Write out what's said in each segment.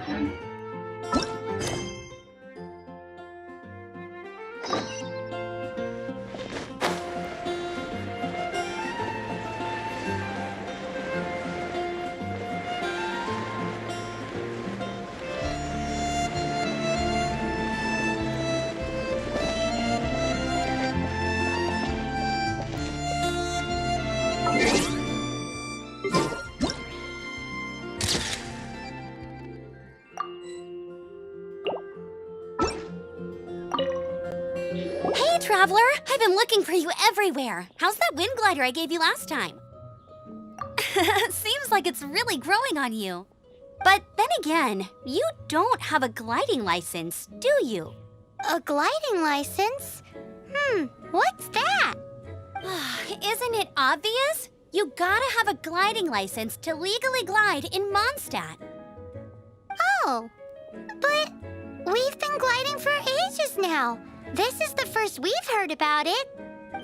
Hey, Traveler! I've been looking for you everywhere. How's that wind glider I gave you last time? Seems like it's really growing on you. But then again, you don't have a gliding license, do you? A gliding license? What's that? Isn't it obvious? You gotta have a gliding license to legally glide in Mondstadt. Oh, but we've been gliding for ages now. This is the first we've heard about it.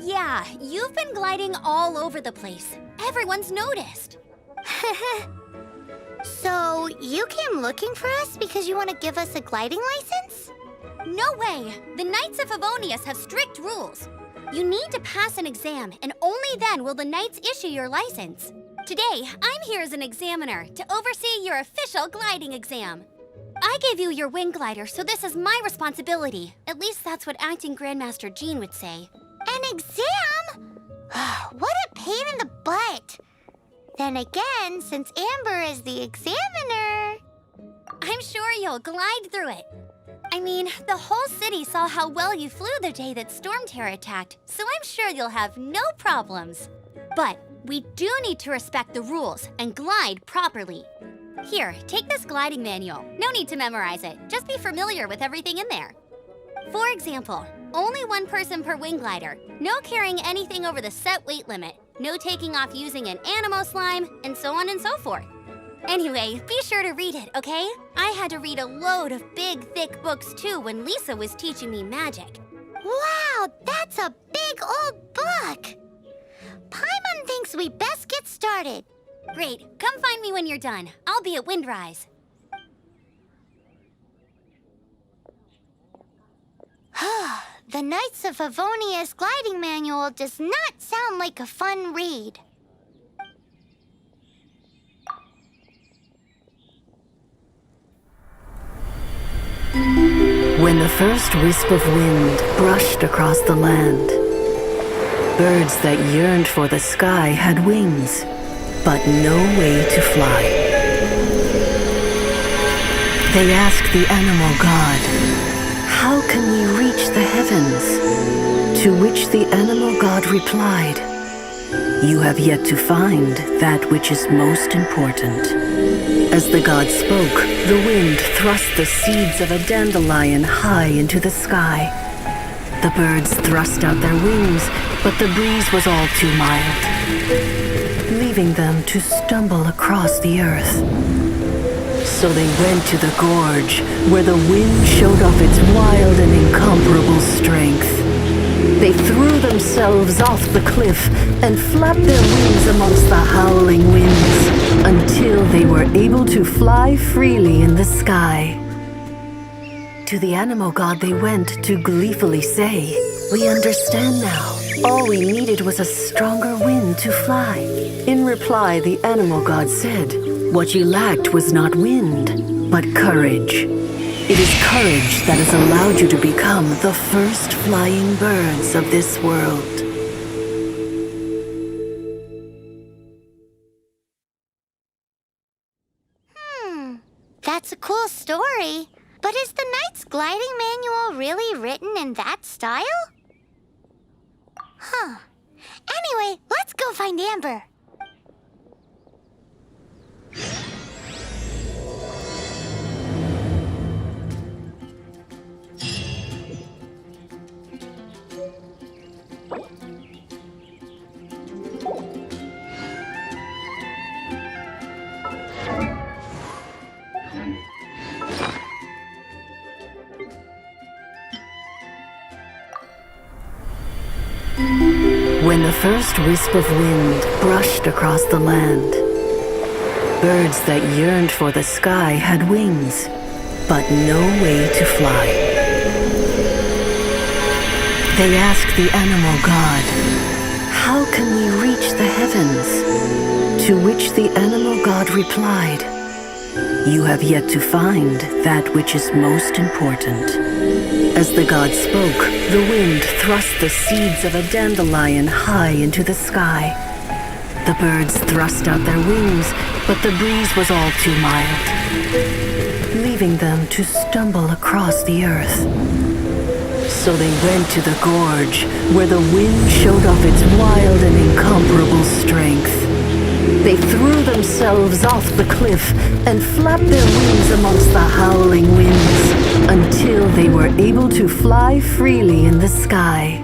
Yeah, you've been gliding all over the place. Everyone's noticed. So, you came looking for us because you want to give us a gliding license? No way! The Knights of Favonius have strict rules. You need to pass an exam, and only then will the Knights issue your license. Today, I'm here as an examiner to oversee your official gliding exam. I gave you your wing glider, so this is my responsibility. At least that's what Acting Grandmaster Jean would say. An exam? What a pain in the butt. Then again, since Amber is the examiner... I'm sure you'll glide through it. I mean, the whole city saw how well you flew the day that Storm Terror attacked, so I'm sure you'll have no problems. But we do need to respect the rules and glide properly. Here, take this gliding manual. No need to memorize it. Just be familiar with everything in there. For example, only one person per wing glider, no carrying anything over the set weight limit, no taking off using an animo slime, and so on and so forth. Anyway, be sure to read it, okay? I had to read a load of big, thick books too when Lisa was teaching me magic. Wow, that's a big old book! Paimon thinks we best get started. Great, come find me when you're done. I'll be at Windrise. The Knights of Favonius gliding manual does not sound like a fun read. When the first wisp of wind brushed across the land, birds that yearned for the sky had wings, but no way to fly. They asked the animal god, "How can we reach the heavens?" To which the animal god replied, "You have yet to find that which is most important." As the god spoke, the wind thrust the seeds of a dandelion high into the sky. The birds thrust out their wings, but the breeze was all too mild, leaving them to stumble across the earth. So they went to the gorge, where the wind showed off its wild and incomparable strength. They threw themselves off the cliff and flapped their wings amongst the howling winds until they were able to fly freely in the sky. To the animal god they went to gleefully say, "We understand now. All we needed was a stronger wind to fly." In reply, the animal god said, "What you lacked was not wind, but courage. It is courage that has allowed you to become the first flying birds of this world." That's a cool story. But is the Knight's gliding manual really written in that style? Anyway, let's go find Amber. When the first wisp of wind brushed across the land, birds that yearned for the sky had wings, but no way to fly. They asked the animal god, "How can we reach the heavens?" To which the animal god replied, "You have yet to find that which is most important." As the god spoke, the wind thrust the seeds of a dandelion high into the sky. The birds thrust out their wings, but the breeze was all too mild, leaving them to stumble across the earth. So they went to the gorge, where the wind showed off its wild and incomparable strength. They threw themselves off the cliff and flapped their wings amongst the howling winds until they were able to fly freely in the sky.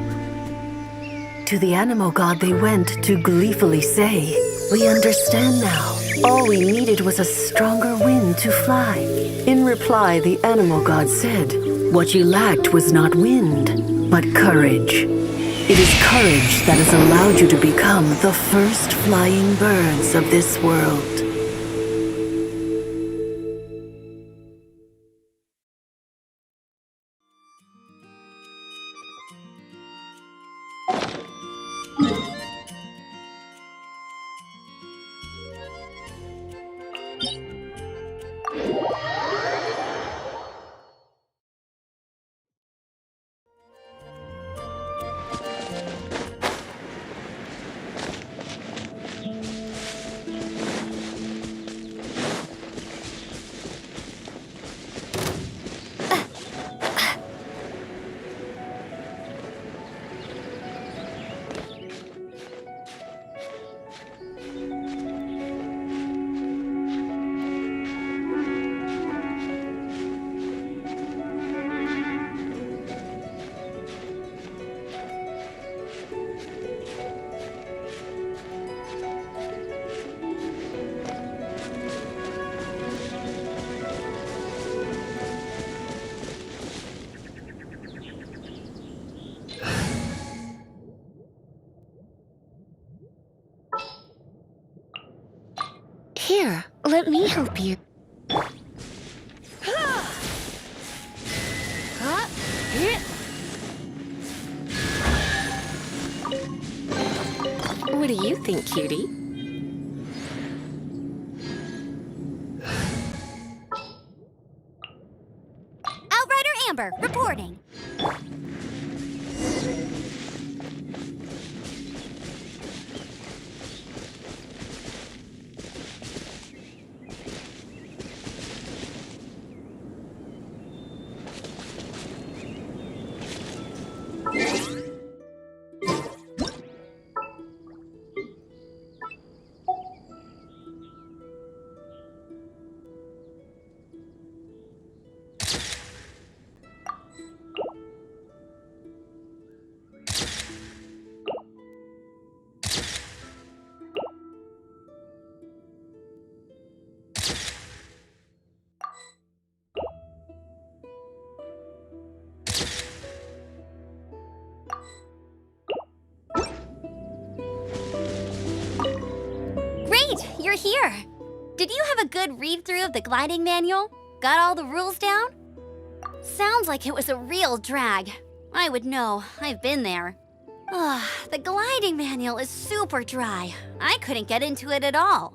To the animal god they went to gleefully say, "We understand now. All we needed was a stronger wind to fly." In reply, the animal god said, "What you lacked was not wind, but courage. It is courage that has allowed you to become the first flying birds of this world." Here, let me help you. What do you think, cutie? Outrider Amber, reporting. You're here. Did you have a good read-through of the gliding manual? Got all the rules down? Sounds like it was a real drag. I would know. I've been there. The gliding manual is super dry. I couldn't get into it at all.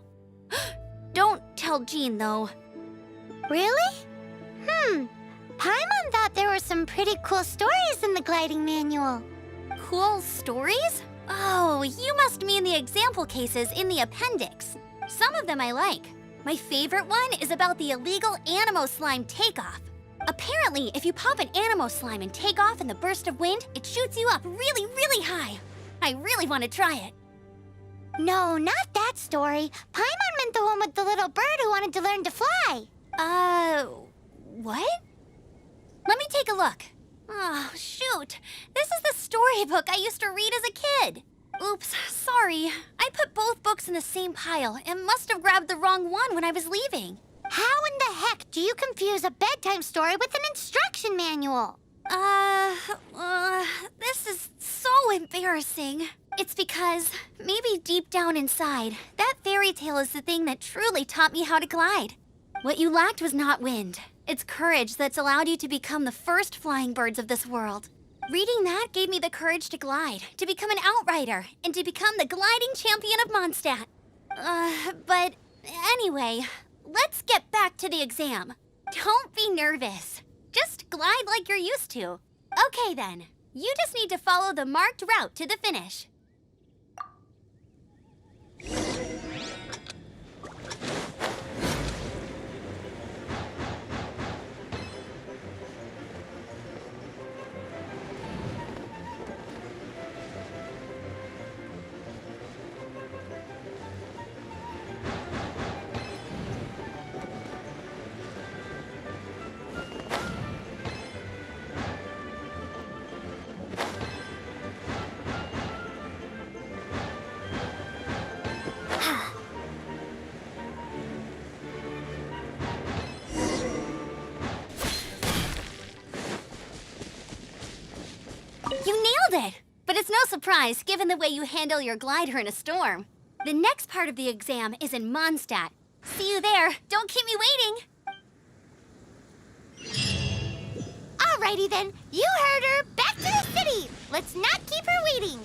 Don't tell Jean, though. Really? Paimon thought there were some pretty cool stories in the gliding manual. Cool stories? Oh, you must mean the example cases in the appendix. Some of them I like. My favorite one is about the illegal Animo slime takeoff. Apparently, if you pop an Animo slime and take off in the burst of wind, it shoots you up really, really high. I really want to try it. No, not that story. Paimon meant the one with the little bird who wanted to learn to fly. What? Let me take a look. Oh, shoot. This is the storybook I used to read as a kid. Oops, sorry. I put both books in the same pile and must have grabbed the wrong one when I was leaving. How in the heck do you confuse a bedtime story with an instruction manual? This is so embarrassing. It's because, maybe deep down inside, that fairy tale is the thing that truly taught me how to glide. What you lacked was not wind. It's courage that's allowed you to become the first flying birds of this world. Reading that gave me the courage to glide, to become an outrider, and to become the gliding champion of Mondstadt. But anyway, let's get back to the exam. Don't be nervous. Just glide like you're used to. Okay then, you just need to follow the marked route to the finish. You nailed it! But it's no surprise, given the way you handle your glider in a storm. The next part of the exam is in Mondstadt. See you there. Don't keep me waiting. Alrighty then, you heard her. Back to the city. Let's not keep her waiting.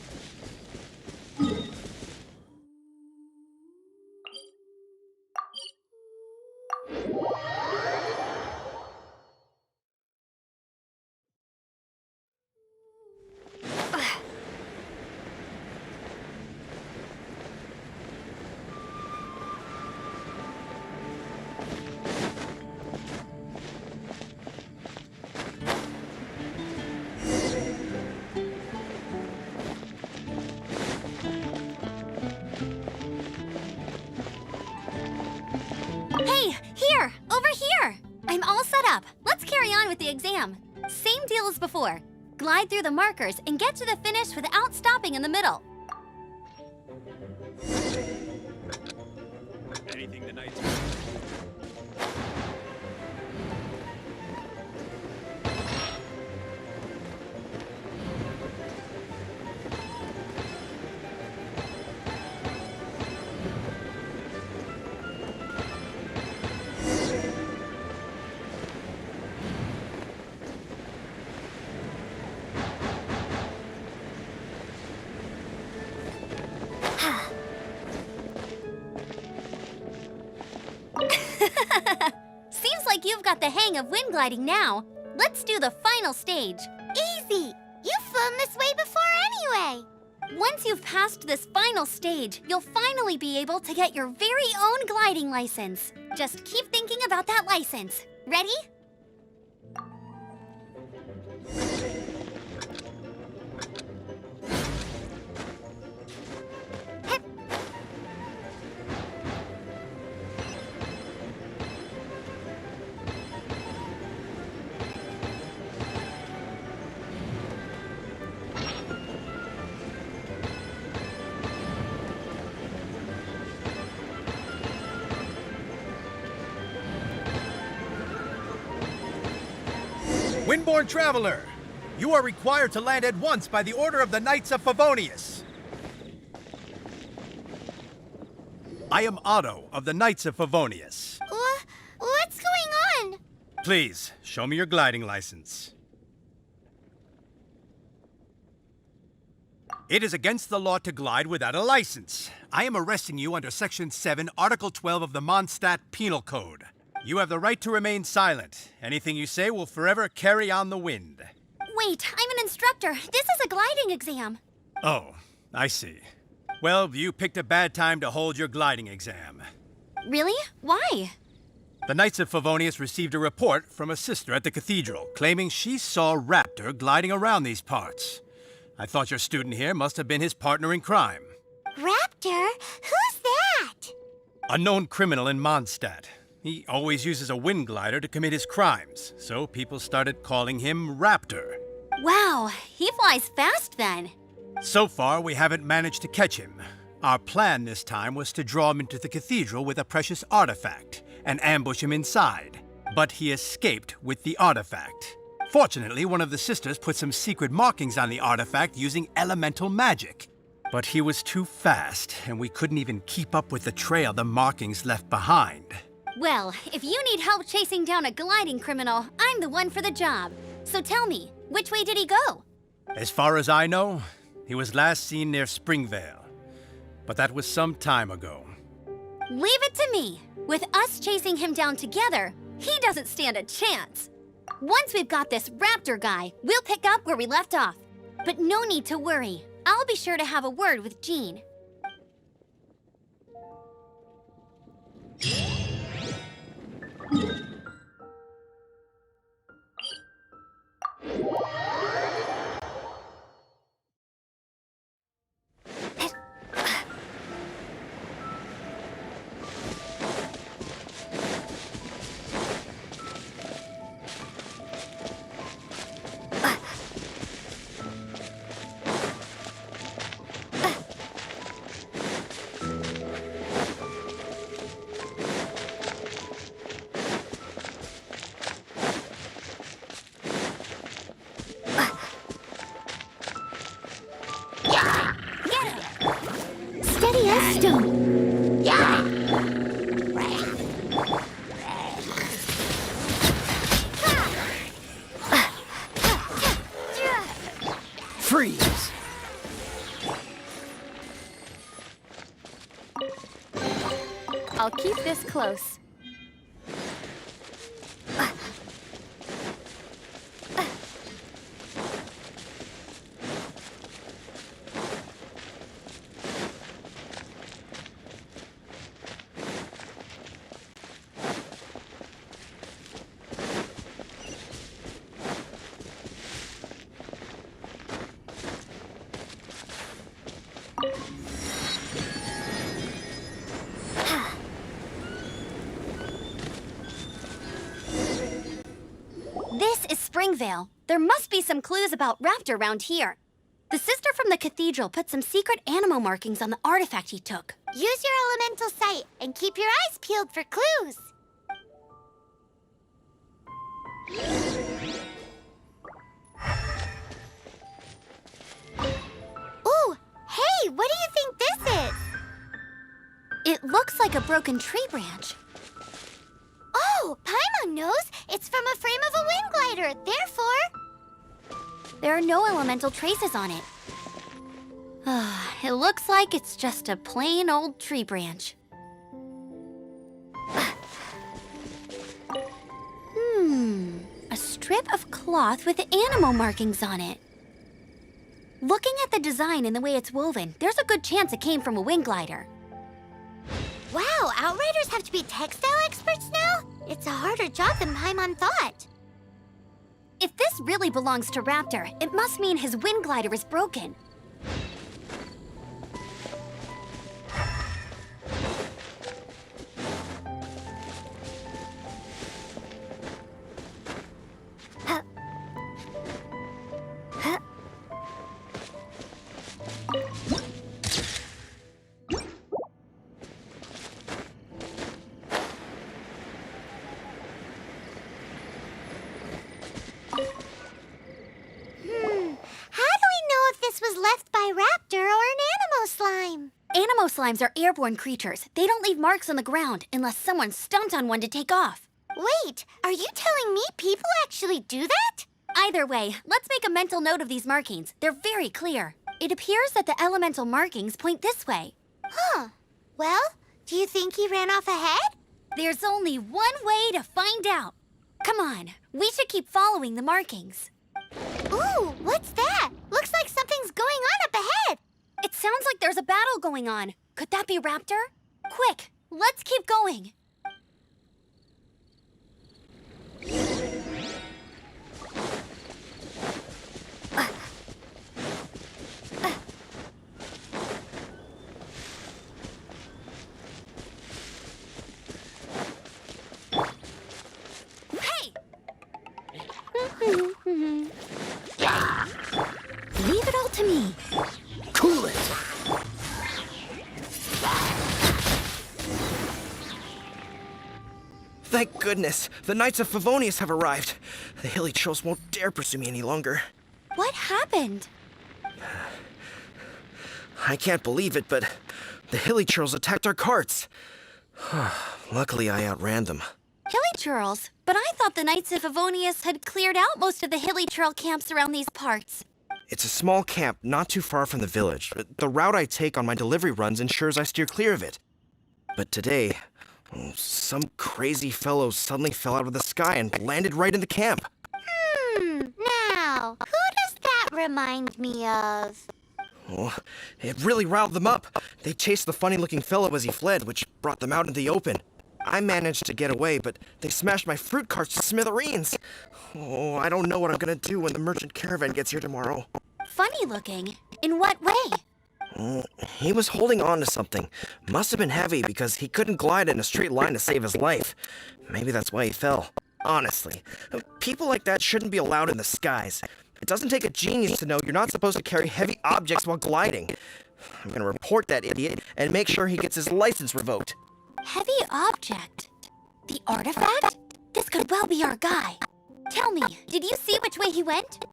Hey, here! Over here! I'm all set up. Let's carry on with the exam. Same deal as before. Glide through the markers and get to the finish without stopping in the middle. Anything the Knights. Seems like you've got the hang of wind gliding now. Let's do the final stage. Easy. You've flown this way before anyway. Once you've passed this final stage, you'll finally be able to get your very own gliding license. Just keep thinking about that license. Ready? Windborne Traveler, you are required to land at once by the order of the Knights of Favonius. I am Otto of the Knights of Favonius. What's going on? Please, show me your gliding license. It is against the law to glide without a license. I am arresting you under Section 7, Article 12 of the Mondstadt Penal Code. You have the right to remain silent. Anything you say will forever carry on the wind. Wait, I'm an instructor. This is a gliding exam. Oh, I see. Well, you picked a bad time to hold your gliding exam. Really? Why? The Knights of Favonius received a report from a sister at the cathedral claiming she saw Raptor gliding around these parts. I thought your student here must have been his partner in crime. Raptor? Who's that? A known criminal in Mondstadt. He always uses a wind glider to commit his crimes, so people started calling him Raptor. Wow, he flies fast then. So far, we haven't managed to catch him. Our plan this time was to draw him into the cathedral with a precious artifact and ambush him inside. But he escaped with the artifact. Fortunately, one of the sisters put some secret markings on the artifact using elemental magic. But he was too fast, and we couldn't even keep up with the trail the markings left behind. Well, if you need help chasing down a gliding criminal, I'm the one for the job. So tell me, which way did he go? As far as I know, he was last seen near Springvale. But that was some time ago. Leave it to me. With us chasing him down together, he doesn't stand a chance. Once we've got this raptor guy, we'll pick up where we left off. But no need to worry. I'll be sure to have a word with Jean. Steady as stone. Freeze! I'll keep this close. This is Springvale. There must be some clues about Raptor around here. The sister from the cathedral put some secret animal markings on the artifact he took. Use your elemental sight and keep your eyes peeled for clues. Ooh, hey, what do you think this is? It looks like a broken tree branch. Oh, Paimon knows. It's from a frame of a wind glider. Therefore, There are no elemental traces on it. It looks like it's just a plain old tree branch. A strip of cloth with animal markings on it. Looking at the design and the way it's woven, there's a good chance it came from a wind glider. wow, Outriders have to be textile experts now? It's a harder job than Paimon thought. If this really belongs to Raptor, it must mean his wind glider is broken. How do we know if this was left by Raptor or an animal slime? Animo slimes are airborne creatures. They don't leave marks on the ground unless someone stomped on one to take off. Wait, are you telling me people actually do that? Either way, let's make a mental note of these markings. They're very clear. It appears that the elemental markings point this way. Huh. Well, do you think he ran off ahead? There's only one way to find out. Come on, we should keep following the markings. Ooh, what's that? Looks like something's going on up ahead. It sounds like there's a battle going on. Could that be Raptor? Quick, let's keep going. Hey! Leave it all to me. Cool it! Thank goodness, the Knights of Favonius have arrived. The hilly trolls won't dare pursue me any longer. What happened? I can't believe it, but the hilly churls attacked our carts. Luckily, I outran them. Hilly churls? But I thought the Knights of Favonius had cleared out most of the hilly churl camps around these parts. It's a small camp not too far from the village. The route I take on my delivery runs ensures I steer clear of it. But today, some crazy fellow suddenly fell out of the sky and landed right in the camp. Now, who does that remind me of? Oh, it really riled them up. They chased the funny-looking fellow as he fled, which brought them out in the open. I managed to get away, but they smashed my fruit carts to smithereens. Oh, I don't know what I'm gonna do when the merchant caravan gets here tomorrow. Funny looking? In what way? He was holding on to something. Must have been heavy because he couldn't glide in a straight line to save his life. Maybe that's why he fell. Honestly, people like that shouldn't be allowed in the skies. It doesn't take a genius to know you're not supposed to carry heavy objects while gliding. I'm gonna report that idiot and make sure he gets his license revoked. Heavy object? The artifact? This could well be our guy. Tell me, did you see which way he went?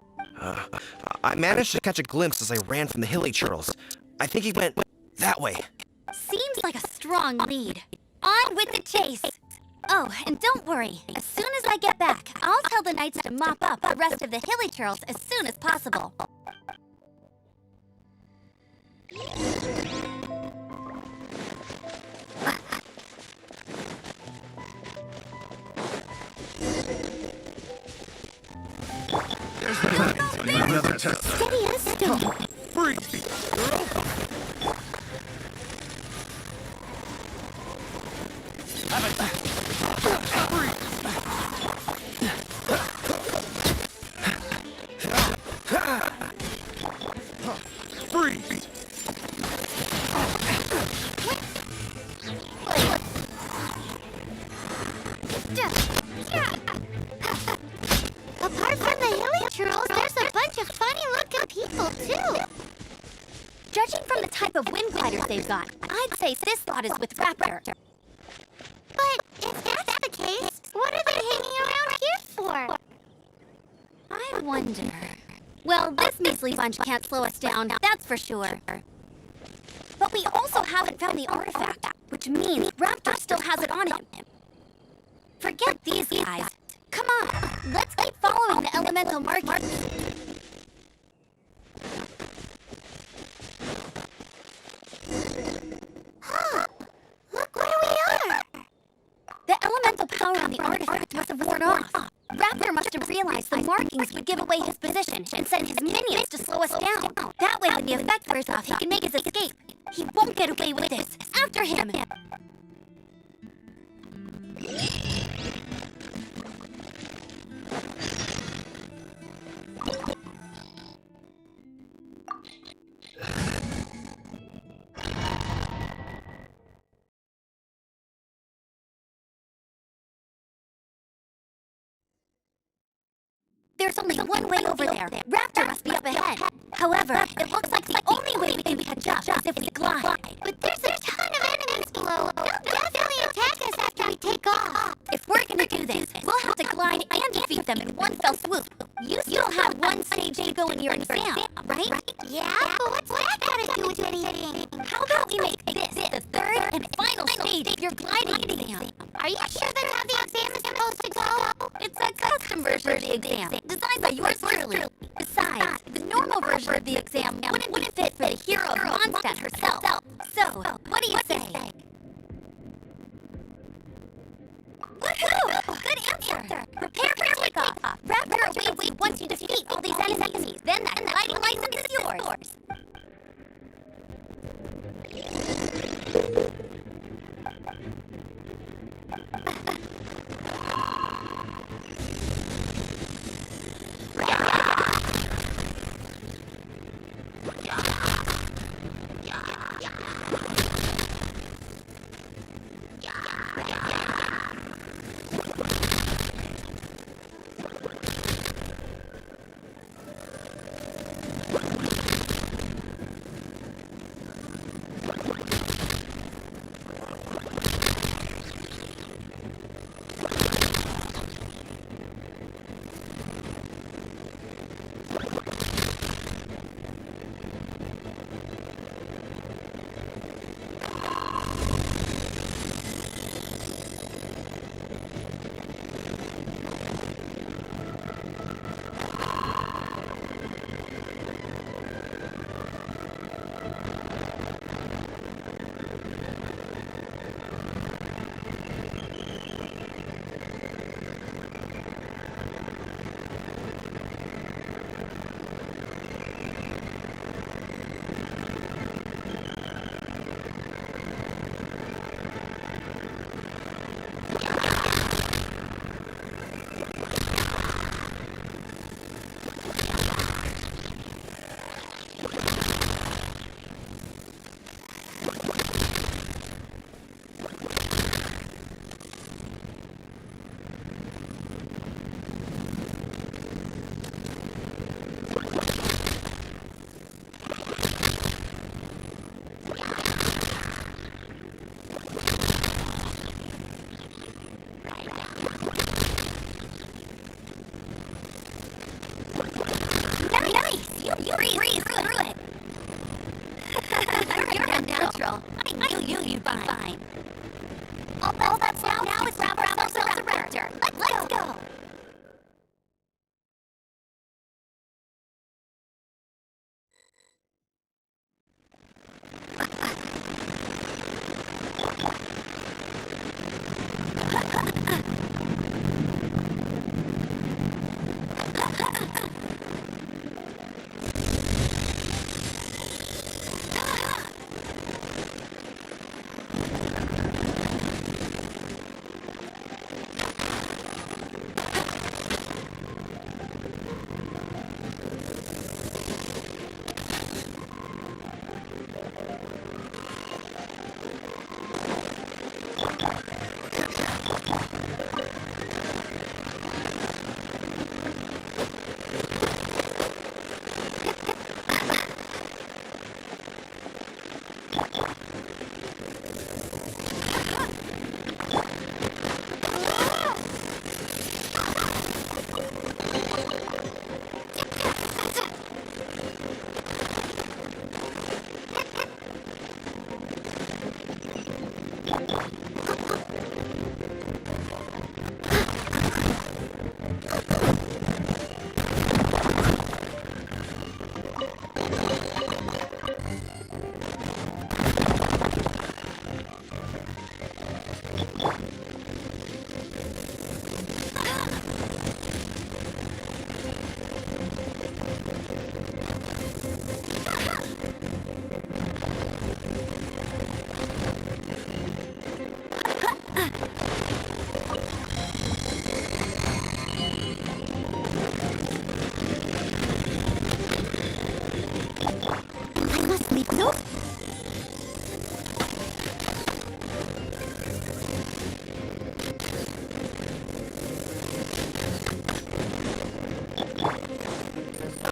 I managed to catch a glimpse as I ran from the hilly churls. I think he went that way. Seems like a strong lead. On with the chase! Oh, and don't worry. As soon as I get back, I'll tell the knights to mop up the rest of the hilly churls as soon as possible. Another test. Steady as stone. Freeze! Freeze! Apart from the hilly churls, there's a bunch of funny-looking people, too. Judging from the type of wind gliders they've got, I'd say this lot is with Raptor. But if that's the case, what are they hanging around here for? I wonder. Well, this measly bunch can't slow us down, that's for sure. But we also haven't found the artifact, which means Raptor still has it on him. Forget these guys. Come on, let's keep following the elemental markings. Look where we are. The elemental power on the artifact must have worn off. Raptor must have realized the markings would give away his position and send his minions to slow us down. That way, when the effect wears off, he can make his escape. He won't get away with this. After him! There's only one way over there. Raptor must be up ahead. However, it looks like the only way we can catch up is if we glide. But there's a ton of enemies below. They'll definitely attack us after we take off. If we're gonna do this, we'll have to glide and defeat them in one fell swoop. You still have one stage to go in your exam, right? Yeah, but what's that got to do with anything? How about we make this the third and final stage of your gliding exam? Are you sure that's how the exam is supposed to go? It's a custom version of the exam, designed by yours truly. Besides, the normal version of the exam wouldn't fit for the hero of Mondstadt herself. So, what do you say? Woohoo! Good answer! Prepare for takeoff! Raptor awaits you once you defeat all these enemies. Then that gliding license is yours. You breeze through it. You're a natural. I knew you'd be fine. All that's now is grab ourselves a raptor. Let's go.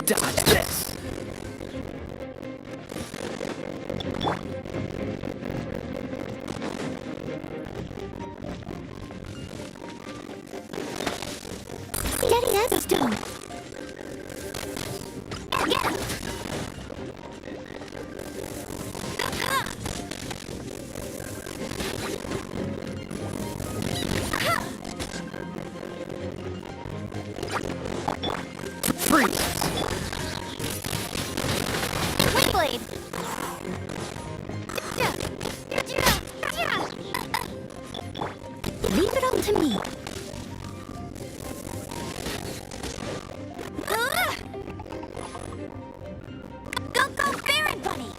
Dodge this! Steady as a stone. Get him. Freeze! Windblade. Leave it up to me. Go, Baron Bunny.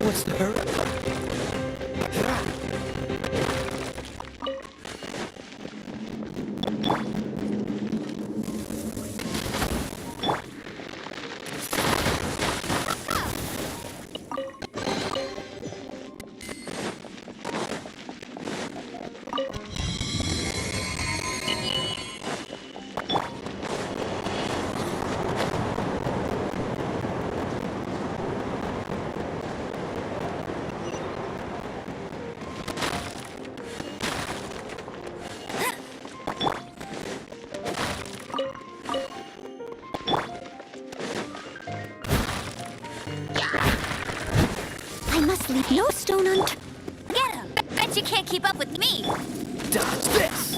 What's the hurry? I must leave no stone unturned. Get him. Bet you can't keep up with me. Dodge this!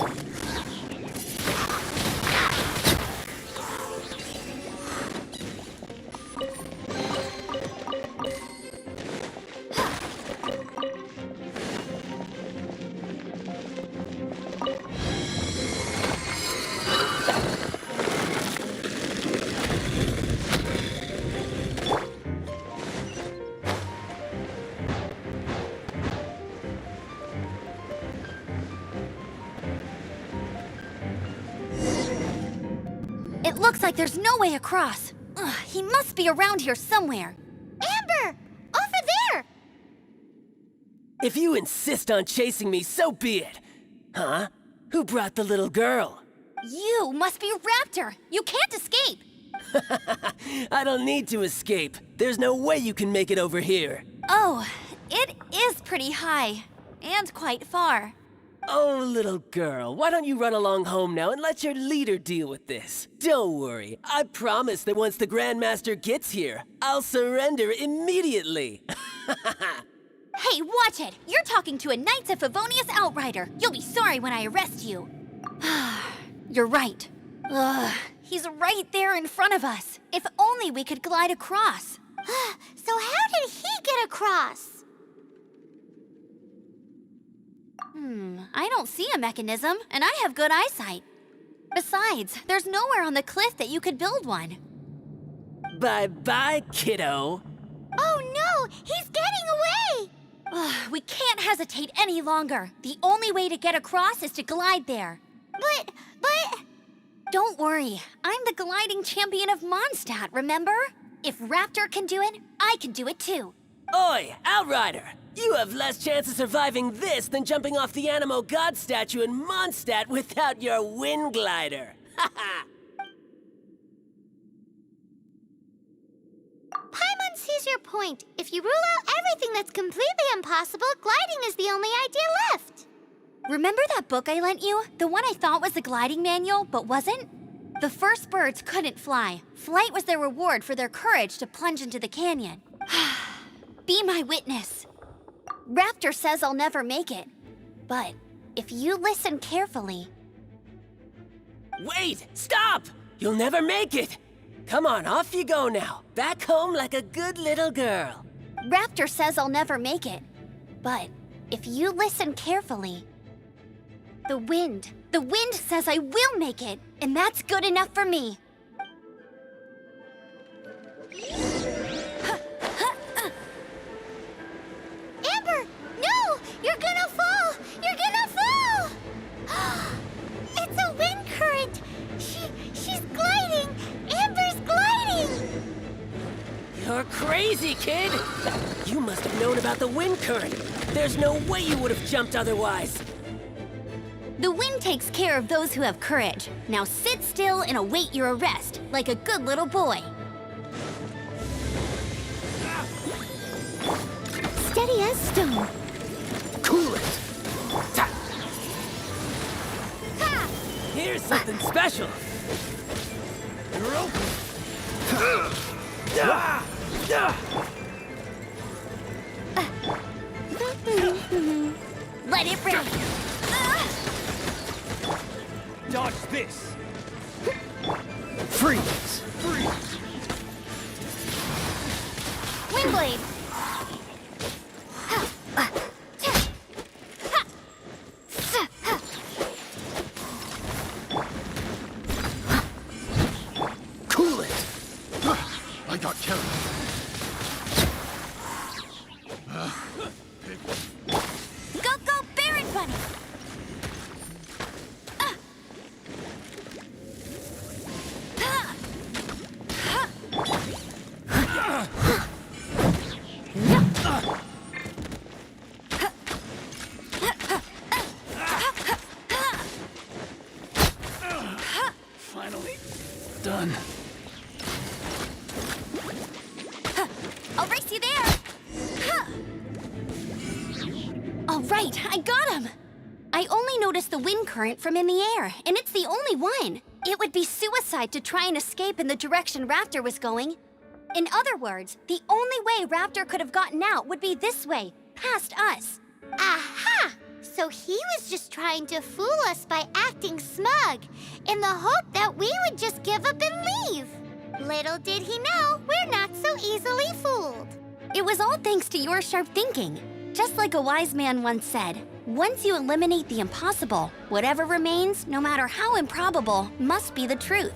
Looks like there's no way across. Ugh, he must be around here somewhere. Amber! Over there! If you insist on chasing me, so be it. Huh? Who brought the little girl? You must be Raptor. You can't escape. I don't need to escape. There's no way you can make it over here. Oh, it is pretty high. And quite far. Oh, little girl, why don't you run along home now and let your leader deal with this? Don't worry, I promise that once the Grandmaster gets here, I'll surrender immediately. Hey, watch it! You're talking to a Knights of Favonius outrider. You'll be sorry when I arrest you. You're right. Ugh, he's right there in front of us. If only we could glide across. So how did he get across? I don't see a mechanism, and I have good eyesight. Besides, there's nowhere on the cliff that you could build one. Bye-bye, kiddo. Oh no! He's getting away! Ugh, we can't hesitate any longer. The only way to get across is to glide there. But... Don't worry, I'm the gliding champion of Mondstadt, remember? If Raptor can do it, I can do it too. Oi, Outrider! You have less chance of surviving this than jumping off the Animo God statue in Mondstadt without your wind glider. Haha! Paimon sees your point. If you rule out everything that's completely impossible, gliding is the only idea left. Remember that book I lent you? The one I thought was the gliding manual, but wasn't? The first birds couldn't fly. Flight was their reward for their courage to plunge into the canyon. Be my witness. Raptor says I'll never make it. But if you listen carefully... Wait! Stop! You'll never make it! Come on, off you go now. Back home like a good little girl. Raptor says I'll never make it. But if you listen carefully... The wind says I will make it, and that's good enough for me. Amber! No! You're gonna fall! You're gonna fall! It's a wind current! She's gliding! Amber's gliding! You're crazy, kid! You must have known about the wind current. There's no way you would have jumped otherwise. The wind takes care of those who have courage. Now sit still and await your arrest, like a good little boy. Steady as stone. Cool it! Here's something special. You're open. Let it rip. Dodge this! Freeze! Windblade. Cool it! I got carried. Go, Baron Bunny. Finally done. I'll race you there. All right, I got him. I only noticed the wind current from in the air, and it's the only one. It would be suicide to try and escape in the direction Raptor was going. In other words, the only way Raptor could have gotten out would be this way, past us. Aha! So he was just trying to fool us by acting smug, in the hope that we would just give up and leave. Little did he know, we're not so easily fooled. It was all thanks to your sharp thinking. Just like a wise man once said, once you eliminate the impossible, whatever remains, no matter how improbable, must be the truth.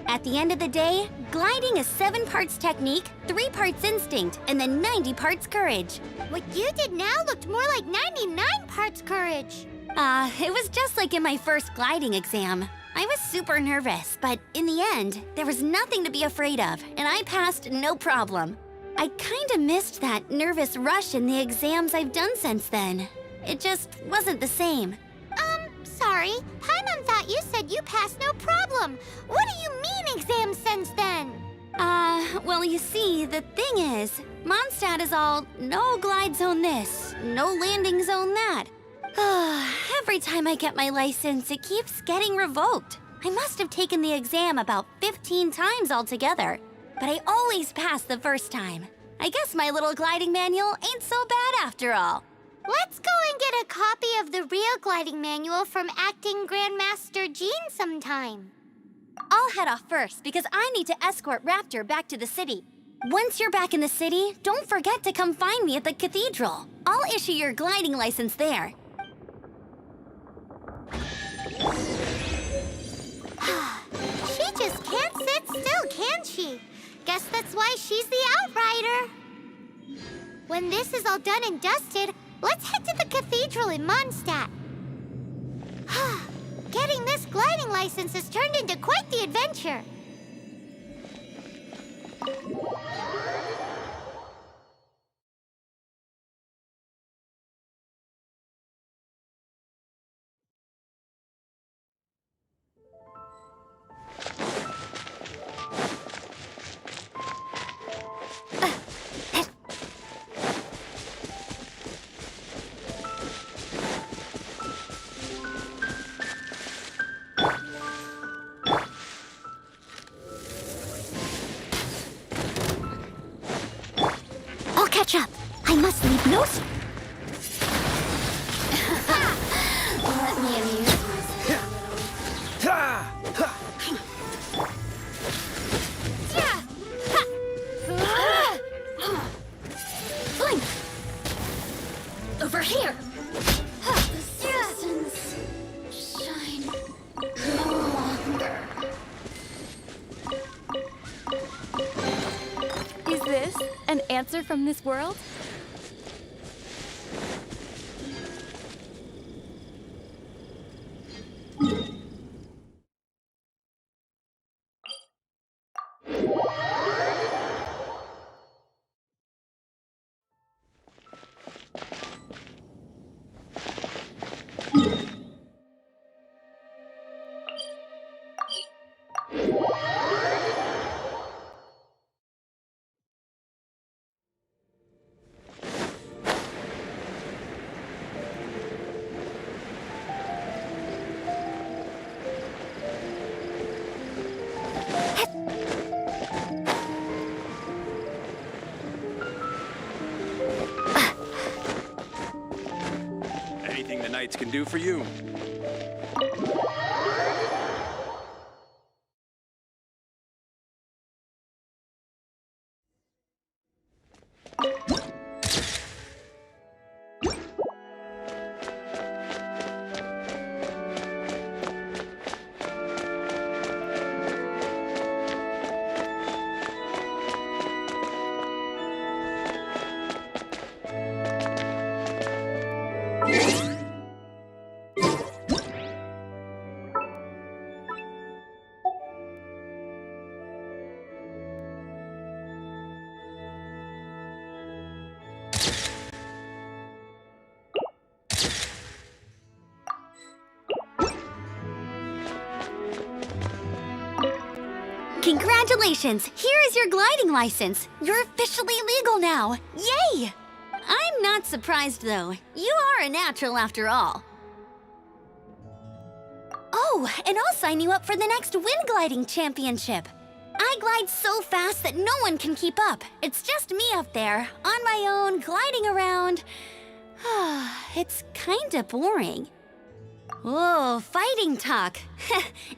At the end of the day, gliding is 7 parts technique, 3 parts instinct, and then 90 parts courage. What you did now looked more like 99 parts courage. It was just like in my first gliding exam. I was super nervous, but in the end, there was nothing to be afraid of, and I passed no problem. I kinda missed that nervous rush in the exams I've done since then. It just wasn't the same. Sorry. Paimon thought you said you passed no problem. What do you mean exams since then? Well, you see, the thing is, Mondstadt is all no glide zone this, no landing zone that. Every time I get my license, it keeps getting revoked. I must have taken the exam about 15 times altogether, but I always pass the first time. I guess my little gliding manual ain't so bad after all. Let's go and get a copy of the real gliding manual from Acting Grandmaster Jean sometime. I'll head off first because I need to escort Raptor back to the city. Once you're back in the city, don't forget to come find me at the cathedral. I'll issue your gliding license there. She just can't sit still, can she? Guess that's why she's the Outrider. When this is all done and dusted, let's head to the cathedral in Mondstadt. Getting this gliding license has turned into quite the adventure. I'll catch up. I must leave no... Let me amuse myself. Fine. Over here. The citizens shine no longer. Is this an answer from this world? Anything the Knights can do for you. Congratulations! Here is your gliding license. You're officially legal now. Yay! I'm not surprised, though. You are a natural after all. Oh, and I'll sign you up for the next wind gliding championship. I glide so fast that no one can keep up. It's just me up there, on my own, gliding around. It's kinda boring. Oh, fighting talk.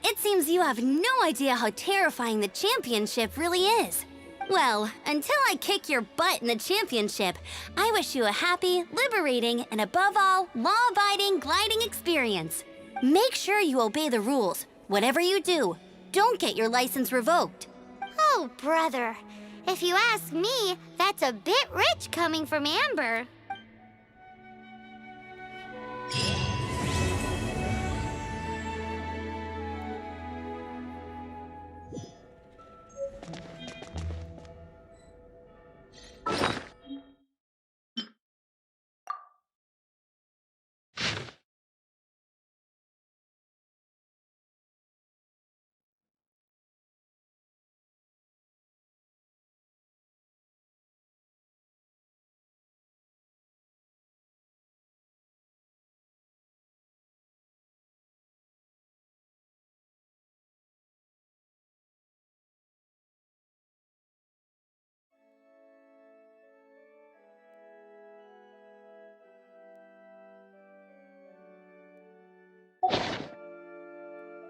It seems you have no idea how terrifying the championship really is. Well, until I kick your butt in the championship, I wish you a happy, liberating, and above all, law-abiding gliding experience. Make sure you obey the rules. Whatever you do, don't get your license revoked. Oh, brother. If you ask me, that's a bit rich coming from Amber.